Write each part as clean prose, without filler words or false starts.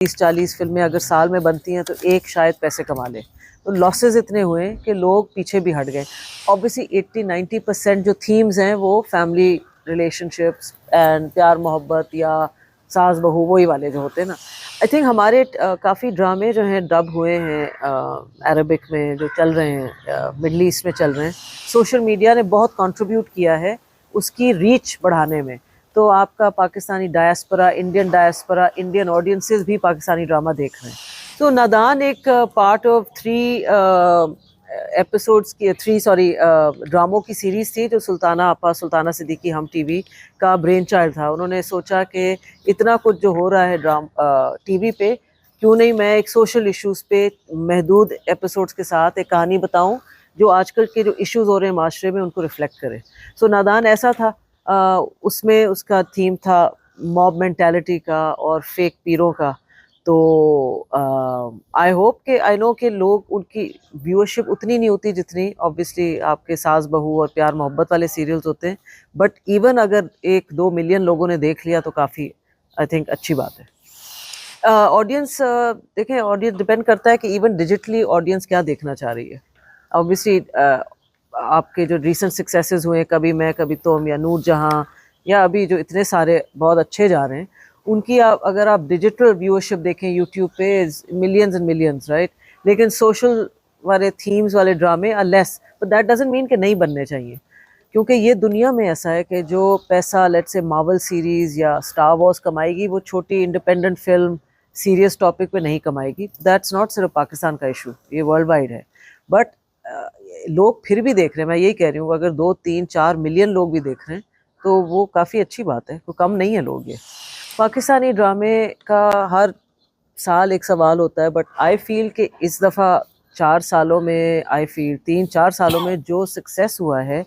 30-40 फिल्में अगर साल में बनती हैं तो एक शायद पैसे कमा ले। तो लॉसेस इतने हुए कि लोग पीछे भी हट गए। ऑब्वियसली 80-90% जो थीम्स हैं वो फैमिली रिलेशनशिप्स एंड प्यार मोहब्बत या सास बहू वही वाले जो होते हैं ना। आई थिंक हमारे काफ़ी ड्रामे जो हैं डब हुए हैं अरबिक में जो चल रहे हैं, मिडल ईस्ट में चल रहे हैं। सोशल मीडिया ने बहुत कंट्रीब्यूट किया है उसकी रीच बढ़ाने में। तो आपका पाकिस्तानी डायस्पोरा, इंडियन ऑडियंसेस भी पाकिस्तानी ड्रामा देख रहे हैं। तो नादान एक पार्ट ऑफ 3 एपिसोड्स की 3 ड्रामों की सीरीज़ थी जो सुल्ताना सिद्दीकी हम टीवी का ब्रेन चाइल्ड था। उन्होंने सोचा कि इतना कुछ जो हो रहा है टीवी पे, क्यों नहीं मैं एक सोशल इश्यूज़ पे महदूद एपिसोड्स के साथ एक कहानी बताऊं जो आजकल के जो इश्यूज़ हो रहे हैं माशरे में उनको रिफ्लेक्ट करे। सो नादान ऐसा था। उसमें उसका थीम था मॉब मेंटालिटी का और फेक पीरों का। तो आई नो कि लोग उनकी व्यूअरशिप उतनी नहीं होती जितनी ऑब्वियसली आपके सास बहू और प्यार मोहब्बत वाले सीरियल्स होते हैं, बट इवन अगर 1-2 मिलियन लोगों ने देख लिया तो काफ़ी आई थिंक अच्छी बात है। ऑडियंस देखें, ऑडियंस डिपेंड करता है कि इवन डिजिटली ऑडियंस क्या देखना चाह रही है। ऑब्वियसली आपके जो रिसेंट सक्सेसेस हुए, कभी मैं कभी तुम या नूर जहां, या अभी जो इतने सारे बहुत अच्छे जा रहे हैं, उनकी अगर आप डिजिटल व्यूअरशिप देखें यूट्यूब पे मिलियंस एंड मिलियंस, राइट। लेकिन सोशल वाले थीम्स वाले ड्रामे are less, but that doesn't mean कि नहीं बनने चाहिए, क्योंकि ये दुनिया में ऐसा है कि जो पैसा लेट्स से मार्वल सीरीज़ या स्टार वॉर्स कमाएगी वो छोटी इंडिपेंडेंट फिल्म सीरियस टॉपिक पे नहीं कमाएगी। दैट्स नॉट सिर्फ पाकिस्तान का इशू, ये वर्ल्ड वाइड है। बट लोग फिर भी देख रहे हैं, मैं यही कह रही हूँ, अगर 2-3-4 मिलियन लोग भी देख रहे हैं तो वो काफ़ी अच्छी बात है, तो कम नहीं है लोग। ये पाकिस्तानी ड्रामे का हर साल एक सवाल होता है, बट आई फील कि इस दफ़ा 3-4 सालों में जो सक्सेस हुआ है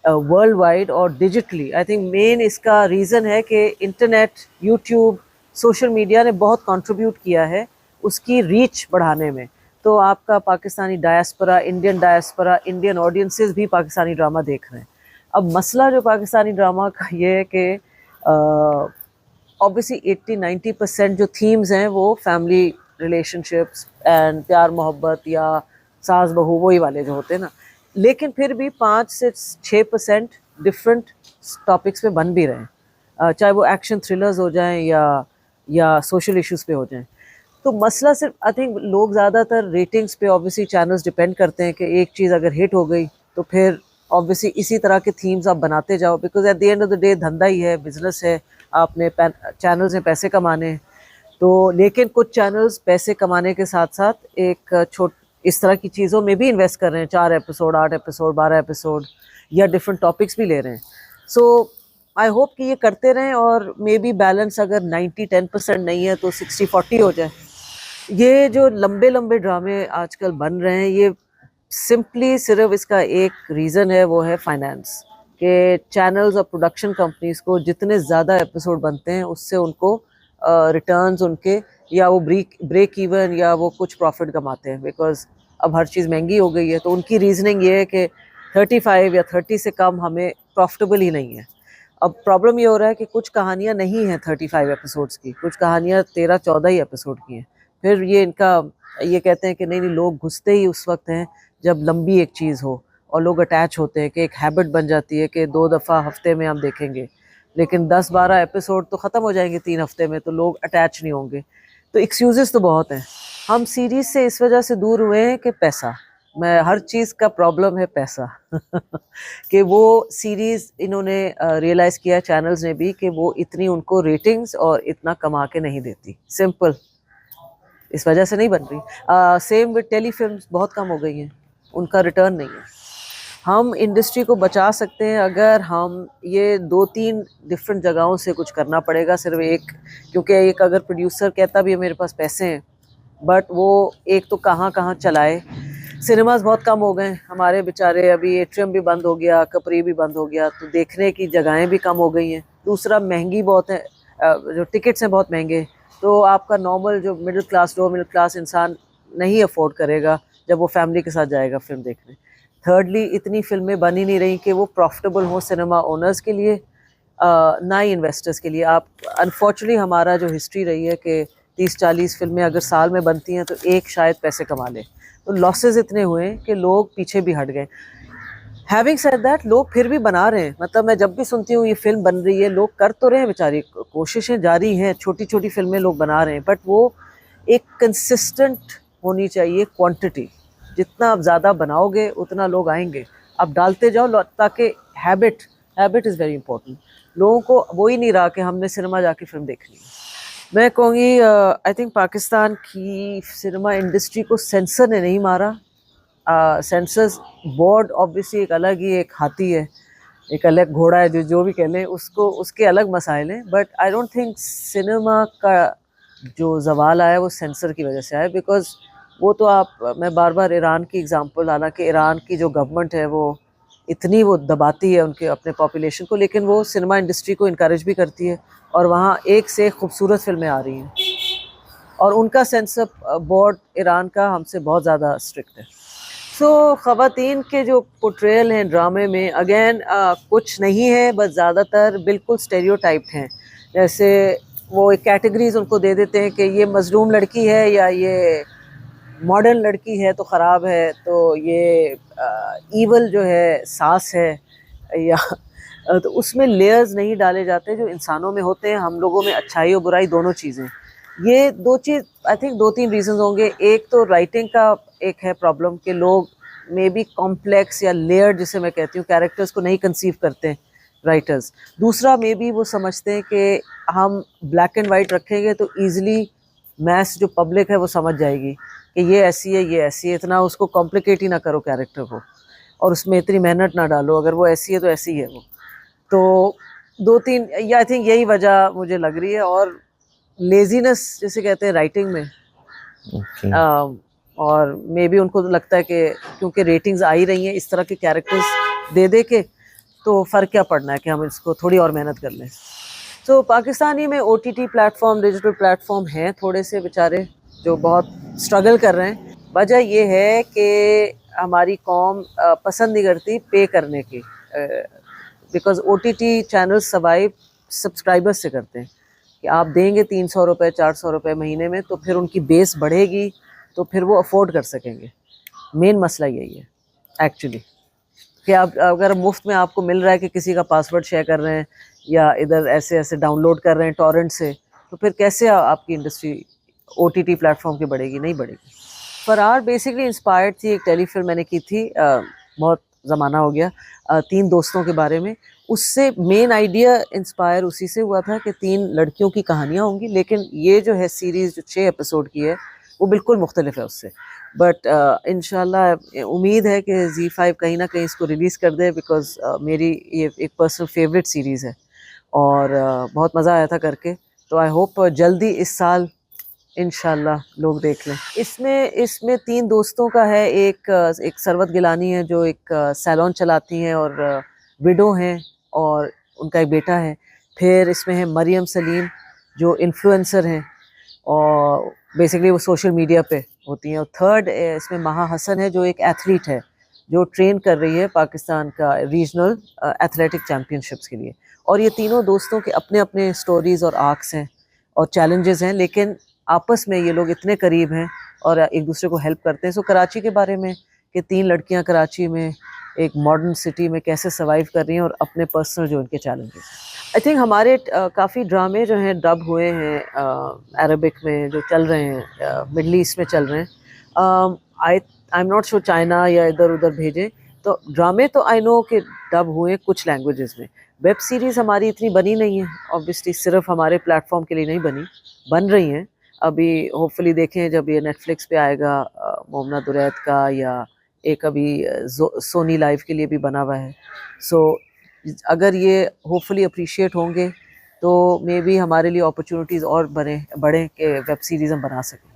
वर्ल्ड वाइड और डिजिटली, आई थिंक मेन इसका रीज़न है कि इंटरनेट, यूट्यूब, सोशल मीडिया ने बहुत कंट्रीब्यूट किया है उसकी रीच बढ़ाने में। तो आपका पाकिस्तानी डायस्पोरा, इंडियन ऑडियंसेस भी पाकिस्तानी ड्रामा देख रहे हैं। अब मसला जो पाकिस्तानी ड्रामा का ये है कि ऑब्वियसली 80-90% जो थीम्स हैं वो फैमिली रिलेशनशिप्स एंड प्यार मोहब्बत या सास बहू वही वाले जो होते हैं ना। लेकिन फिर भी 5 से 6% डिफरेंट टॉपिक्स पे बन भी रहे हैं, चाहे वो एक्शन थ्रिलर्स हो जाएं या सोशल इश्यूज़ पे हो जाएं। तो मसला सिर्फ आई थिंक लोग ज़्यादातर रेटिंग्स पे, ऑब्वियसली चैनल्स डिपेंड करते हैं कि एक चीज़ अगर हिट हो गई तो फिर ऑब्वियसली इसी तरह के थीम्स आप बनाते जाओ, because at the end of the day धंधा ही है, बिजनेस है, आपने चैनल्स में पैसे कमाने हैं। तो लेकिन कुछ चैनल्स पैसे कमाने के साथ साथ एक इस तरह की चीज़ों में भी इन्वेस्ट कर रहे हैं, 4 एपिसोड, 8 एपिसोड, 12 एपिसोड या डिफरेंट टॉपिक्स भी ले रहे हैं। सो आई होप कि ये करते रहें और मे बी बैलेंस अगर 90-10% नहीं है तो 60-40 हो जाए। ये जो लंबे लंबे ड्रामे आजकल बन रहे हैं, ये सिंपली सिर्फ इसका एक रीज़न है, वो है फाइनेंस। के चैनल्स और प्रोडक्शन कंपनीज को जितने ज़्यादा एपिसोड बनते हैं उससे उनको रिटर्न्स उनके, या वो ब्रेक इवन या वो कुछ प्रॉफिट कमाते हैं, बिकॉज अब हर चीज़ महंगी हो गई है। तो उनकी रीजनिंग ये है कि 35 या 30 से कम हमें प्रॉफिटेबल ही नहीं है। अब प्रॉब्लम ये हो रहा है कि कुछ कहानियाँ नहीं हैं 35 एपिसोड्स की, कुछ कहानियाँ 13-14 ही एपिसोड की हैं। फिर ये कहते हैं कि नहीं लोग घुसते ही उस वक्त हैं जब लंबी एक चीज़ हो और लोग अटैच होते हैं, कि एक हैबिट बन जाती है कि 2 दफ़ा हफ्ते में हम देखेंगे। लेकिन 10-12 एपिसोड तो ख़त्म हो जाएंगे 3 हफ्ते में, तो लोग अटैच नहीं होंगे। तो एक्सक्यूज़ेस तो बहुत हैं। हम सीरीज़ से इस वजह से दूर हुए हैं कि पैसा, मैं हर चीज़ का प्रॉब्लम है पैसा कि वो सीरीज़ इन्होंने रियलाइज़ किया चैनल्स ने भी कि वो इतनी उनको रेटिंग्स और इतना कमा के नहीं देती, सिंपल इस वजह से नहीं बन रही। सेम विद टेलीफिल्म्स बहुत कम हो गई हैं, उनका रिटर्न नहीं है। हम इंडस्ट्री को बचा सकते हैं अगर हम ये 2-3 डिफरेंट जगहों से कुछ करना पड़ेगा, सिर्फ एक, क्योंकि एक अगर प्रोड्यूसर कहता भी है मेरे पास पैसे हैं, बट वो एक तो कहाँ कहाँ चलाए। सिनेमाज बहुत कम हो गए हमारे बेचारे, अभी एट्रियम भी बंद हो गया, कपरी भी बंद हो गया, तो देखने की जगहें भी कम हो गई हैं। दूसरा महंगी बहुत है, जो टिकट्स हैं बहुत महंगे, तो आपका नॉर्मल जो मिडिल क्लास इंसान नहीं अफोर्ड करेगा जब वो फैमिली के साथ जाएगा फिल्म देखने। थर्डली, इतनी फिल्में बन ही नहीं रही कि वो प्रॉफिटेबल हो सिनेमा ओनर्स के लिए, ना ही इन्वेस्टर्स के लिए। आप अनफॉर्चुनेटली हमारा जो हिस्ट्री रही है कि 30-40 फिल्में अगर साल में बनती हैं तो एक शायद पैसे कमा ले, तो लॉसेस इतने हुए कि लोग पीछे भी हट गए। हैविंग सेड दैट, लोग फिर भी बना रहे हैं, मतलब मैं जब भी सुनती हूँ ये फिल्म बन रही है, लोग कर तो रहे हैं बेचारी, कोशिशें जारी हैं, छोटी छोटी फिल्में लोग बना रहे हैं, बट वो एक कंसिस्टेंट होनी चाहिए क्वांटिटी। जितना आप ज़्यादा बनाओगे उतना लोग आएंगे, आप डालते जाओ, ताकि हैबिट इज़ वेरी इंपॉर्टेंट। लोगों को वो ही नहीं रहा कि हमने सिनेमा जाके फिल्म देखनी है। मैं कहूँगी आई थिंक पाकिस्तान की सिनेमा इंडस्ट्री को सेंसर ने नहीं मारा। सेंसर्स बोर्ड ऑब्वियसली एक अलग ही एक हाथी है, एक अलग घोड़ा है, जो भी कह लें उसको, उसके अलग मसाइल हैं, but I don't think cinema का जो जवाल आया वो सेंसर की वजह से आया, बिकॉज वो तो मैं बार बार ईरान की एग्जांपल, हालांकि ईरान की जो गवर्नमेंट है वो इतनी वो दबाती है उनके अपने पॉपुलेशन को, लेकिन वो सिनेमा इंडस्ट्री को इनकरेज भी करती है, और वहाँ एक से एक खूबसूरत फिल्में आ रही हैं, और उनका सेंसर बोर्ड ईरान का हमसे बहुत ज़्यादा स्ट्रिक्ट है। सो ख़वातीन के जो पोर्ट्रेयल हैं ड्रामे में, अगेन कुछ नहीं है, बस ज़्यादातर बिल्कुल स्टेरियोटाइप्ड हैं। जैसे वो एक कैटेगरीज उनको दे देते हैं कि ये मजलूम लड़की है, या ये मॉडर्न लड़की है तो ख़राब है, तो ये ईवल जो है सास है, या तो उसमें लेयर्स नहीं डाले जाते जो इंसानों में होते हैं। हम लोगों में अच्छाई और बुराई दोनों चीज़ें, ये दो चीज़ आई थिंक 2-3 रीजंस होंगे। एक तो राइटिंग का एक है प्रॉब्लम, कि लोग मे बी कॉम्प्लेक्स या लेयर्ड, जिसे मैं कहती हूँ, कैरेक्टर्स को नहीं कंसीव करते हैं राइटर्स। दूसरा मे बी वो समझते हैं कि हम ब्लैक एंड वाइट रखेंगे तो ईजिली मैस जो पब्लिक है वो समझ जाएगी कि ये ऐसी है, ये ऐसी है, इतना उसको कॉम्प्लिकेट ही ना करो कैरेक्टर को, और उसमें इतनी मेहनत ना डालो, अगर वो ऐसी है तो ऐसी है वो। तो 2-3 या आई थिंक यही वजह मुझे लग रही है, और लेजीनेस जिसे कहते हैं राइटिंग में। और मे बी उनको तो लगता है कि क्योंकि रेटिंग्स आ ही रही हैं इस तरह के कैरेक्टर्स दे के, तो फ़र्क क्या पड़ना है कि हम इसको थोड़ी और मेहनत कर लें। तो पाकिस्तानी में OTT प्लेटफॉर्म, डिजिटल प्लेटफॉर्म हैं थोड़े से बेचारे जो बहुत स्ट्रगल कर रहे हैं। वजह ये है कि हमारी कौम पसंद नहीं करती पे करने की, because OTT channel survive subscribers से करते हैं, कि आप देंगे 300 रुपये 400 रुपये महीने में, तो फिर उनकी बेस बढ़ेगी, तो फिर वो अफोर्ड कर सकेंगे। मेन मसला यही है एक्चुअली, कि आप अगर मुफ्त में आपको मिल रहा है कि किसी का पासवर्ड शेयर कर रहे हैं, या इधर ऐसे ऐसे डाउनलोड कर रहे हैं टॉरेंट से, तो फिर कैसे आपकी इंडस्ट्री OTT प्लेटफॉर्म की बढ़ेगी? नहीं बढ़ेगी। फरार बेसिकली इंस्पायर्ड थी, एक टेलीफिल्म मैंने की थी, बहुत ज़माना हो गया, 3 दोस्तों के बारे में। उससे मेन आइडिया इंस्पायर उसी से हुआ था कि 3 लड़कियों की कहानियाँ होंगी, लेकिन ये जो है सीरीज़ जो 6 एपिसोड की है वो बिल्कुल मुख्तलिफ है उससे। बट इंशाल्लाह उम्मीद है कि ZEE5 कहीं ना कहीं इसको रिलीज़ कर दे, बिकॉज मेरी ये एक पर्सनल फेवरेट सीरीज़ है, और बहुत मज़ा आया था करके। तो आई होप जल्दी इस साल इंशाल्लाह लोग देख लें। इसमें 3 दोस्तों का है, एक सरवत गिलानी है जो एक सैलून चलाती हैं और विडो हैं, और उनका एक बेटा है। फिर इसमें है मरियम सलीम जो इन्फ्लुएंसर हैं, और बेसिकली वो सोशल मीडिया पे होती हैं। और थर्ड इसमें महा हसन है जो एक एथलीट है, जो ट्रेन कर रही है पाकिस्तान का रीजनल एथलेटिक चैम्पियनशिप्स के लिए। और ये तीनों दोस्तों के अपने अपने स्टोरीज़ और आर्क्स हैं और चैलेंजेस हैं, लेकिन आपस में ये लोग इतने करीब हैं और एक दूसरे को हेल्प करते हैं। सो कराची के बारे में, कि 3 लड़कियां कराची में एक मॉडर्न सिटी में कैसे सर्वाइव कर रही हैं, और अपने पर्सनल जो उनके चैलेंजेस हैं। आई थिंक हमारे काफ़ी ड्रामे जो हैं डब हुए हैं अरबिक में, जो चल रहे हैं मिडल ईस्ट में चल रहे हैं। I am not sure China या इधर उधर भेजें, तो ड्रामे तो आई नो कि डब हुए कुछ लैंग्वेजेस में। वेब सीरीज़ हमारी इतनी बनी नहीं है, ऑब्वियसली सिर्फ हमारे प्लेटफॉर्म के लिए नहीं बनी, बन रही हैं अभी। होपफुली देखें जब ये नेटफ्लिक्स पे आएगा, मोमना दुरैत का, या एक अभी सोनी लाइव के लिए भी बना हुआ है। सो अगर ये होपफुली अप्रिशिएट होंगे तो मे बी हमारे लिए अपॉर्चुनिटीज़ और बढ़ें कि वेब सीरीज़ हम बना सकें।